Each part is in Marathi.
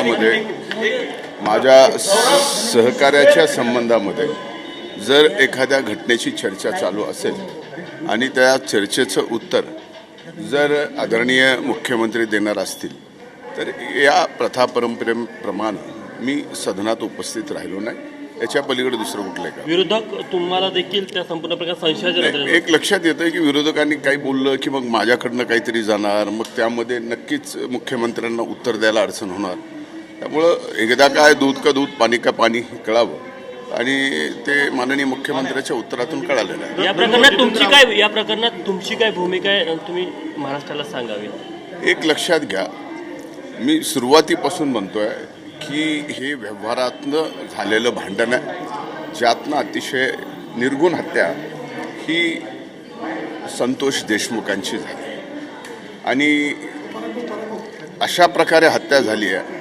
संबंधामध्ये माझ्या सहकार्याच्या संबंधामध्ये जर एखाद्या घटनेची चर्चा चालू असेल आणि त्या चर्चेचं उत्तर जर आदरणीय मुख्यमंत्री देणार असतील तर या प्रथा परंपरेप्रमाणे मी सदनात उपस्थित राहिलो नाही. याच्या पलीकडे दुसरं कुठलं का विरोधक तुम्हाला देखील त्या संपूर्ण प्रकार संशयाचे एक लक्षात येतं की विरोधकांनी काही बोललं की मग माझ्याकडनं काहीतरी जाणार, मग त्यामध्ये नक्कीच मुख्यमंत्र्यांना उत्तर द्यायला अडचण होणार. त्यामुळं एकदा काय दूध का दूध पाणी का पाणी कळावं आणि ते माननीय मुख्यमंत्र्याच्या उत्तरातून कळालेलं आहे. या प्रकरणात तुमची काय भूमिका आहे तुम्ही महाराष्ट्राला सांगावी. एक लक्षात घ्या, मी सुरुवातीपासून म्हणतोय की हे व्यवहारातनं झालेलं भांडण आहे, ज्यातनं अतिशय निर्गुण हत्या ही संतोष देशमुखांची झाली आणि अशा प्रकारे हत्या झाली आहे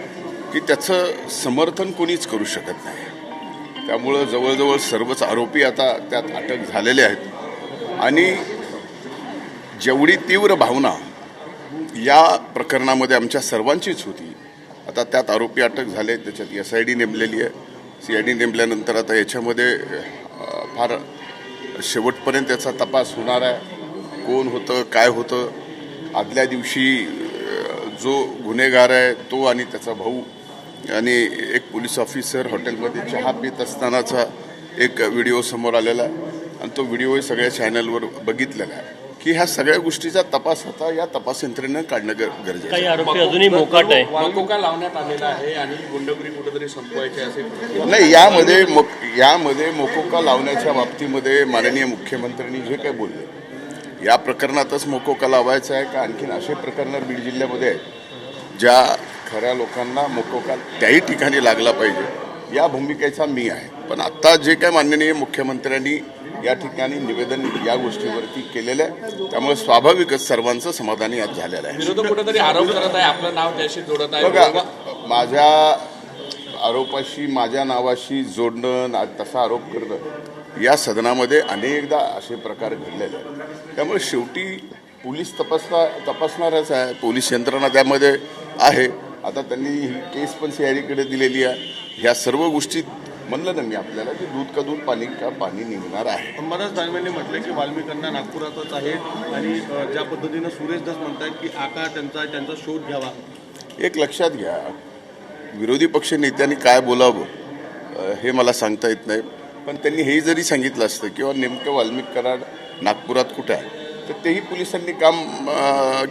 की त्याचं समर्थन कोणीच करू शकत नाही. त्यामुळं जवळजवळ सर्वच आरोपी आता त्यात अटक झालेले आहेत आणि जेवढी तीव्र भावना या प्रकरणामध्ये आमच्या सर्वांचीच होती, आता त्यात आरोपी अटक झाले, त्याच्यात SID नेमलेली आहे. CID नेमल्यानंतर आता याच्यामध्ये फार शेवटपर्यंत त्याचा तपास होणार आहे. कोण होतं, काय होतं, आदल्या दिवशी जो गुन्हेगार आहे तो आणि त्याचा भाऊ आणि एक पोलीस ऑफिसर हॉटेलमध्ये चहा पित असतानाचा एक व्हिडिओ समोर आलेला आहे आणि तो व्हिडिओ सगळ्या चॅनलवर बघितलेला आहे की ह्या सगळ्या गोष्टीचा तपास आता या तपास यंत्रणेनं काढणं गरजेचं आहे. काही आरोपी अजूनही मोकाट आहे, मकोका लावण्यात आलेला आहे आणि गुंडगिरी कुठेतरी संपवायची असेल नाही. यामध्ये मोकोका लावण्याच्या बाबतीमध्ये माननीय मुख्यमंत्र्यांनी जे काही बोलले, या प्रकरणातच मोकोका लावायचा आहे का आणखीन असे प्रकरणं बीड जिल्ह्यामध्ये आहेत ज्या खऱ्या लोकांना मोकोका त्याही ठिकाणी लागला पाहिजे, या भूमिकेचा मी आहे. पण आत्ता जे काय माननीय मुख्यमंत्र्यांनी या ठिकाणी निवेदन या गोष्टीवरती केलेलं आहे, त्यामुळे स्वाभाविकच सर्वांचं समाधानी आज झालेलं आहे. विरोधक कुठेतरी आरोप करत आहे, आपलं नाव त्याशी जोडत आहे. बघा, माझ्या आरोपाशी माझ्या नावाशी जोडणं, तसा आरोप करणं या सदनामध्ये अनेकदा असे प्रकार घडलेले आहेत. त्यामुळे शेवटी पोलीस तपासणारच आहे, पोलीस यंत्रणा त्यामध्ये आहे. आता त्यांनी ही केस पण CIDकडे दिलेली आहे. ह्या सर्व गोष्टी म्हणलं ना मी आपल्याला की दूध का दूध पाणी का पाणी निघणार आहे. अंबादास दानवेंनी म्हटलं की वाल्मिकांना नागपुरातच आहे आणि ज्या पद्धतीनं सुरेश दास म्हणतात की आका त्यांचा शोध घ्यावा. एक लक्षात घ्या, विरोधी पक्ष नेत्यांनी काय बोलावं हे मला सांगता येत नाही, पण त्यांनी हे जरी सांगितलं असतं किंवा नेमकं वाल्मिक कराड नागपुरात कुठं आहे तर तेही पोलिसांनी काम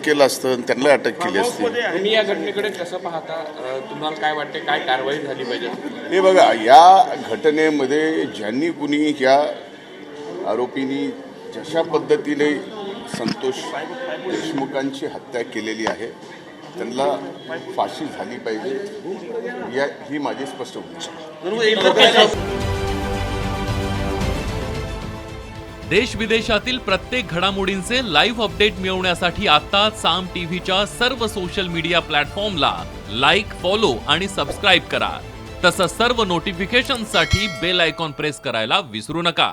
केलं असतं, त्यांना अटक केली असती. तुम्ही या घटनेकडे कसं पाहता, तुम्हाला काय वाटते, काय कारवाई झाली पाहिजे? हे बघा, या घटनेमध्ये ज्यांनी कुणी या आरोपींनी जशा पद्धतीने संतोष देशमुखांची हत्या केलेली आहे त्यांना फाशी झाली पाहिजे, ही माझी स्पष्ट भूमिका. देश विदेशातील प्रत्येक घडामोडींचे लाईव्ह अपडेट मिळवण्यासाठी आता साम टीव्हीच्या सर्व सोशल मीडिया प्लॅटफॉर्मला लाईक, फॉलो आणि सबस्क्राईब करा. तसंच सर्व नोटिफिकेशनसाठी बेल आयकॉन प्रेस करायला विसरू नका.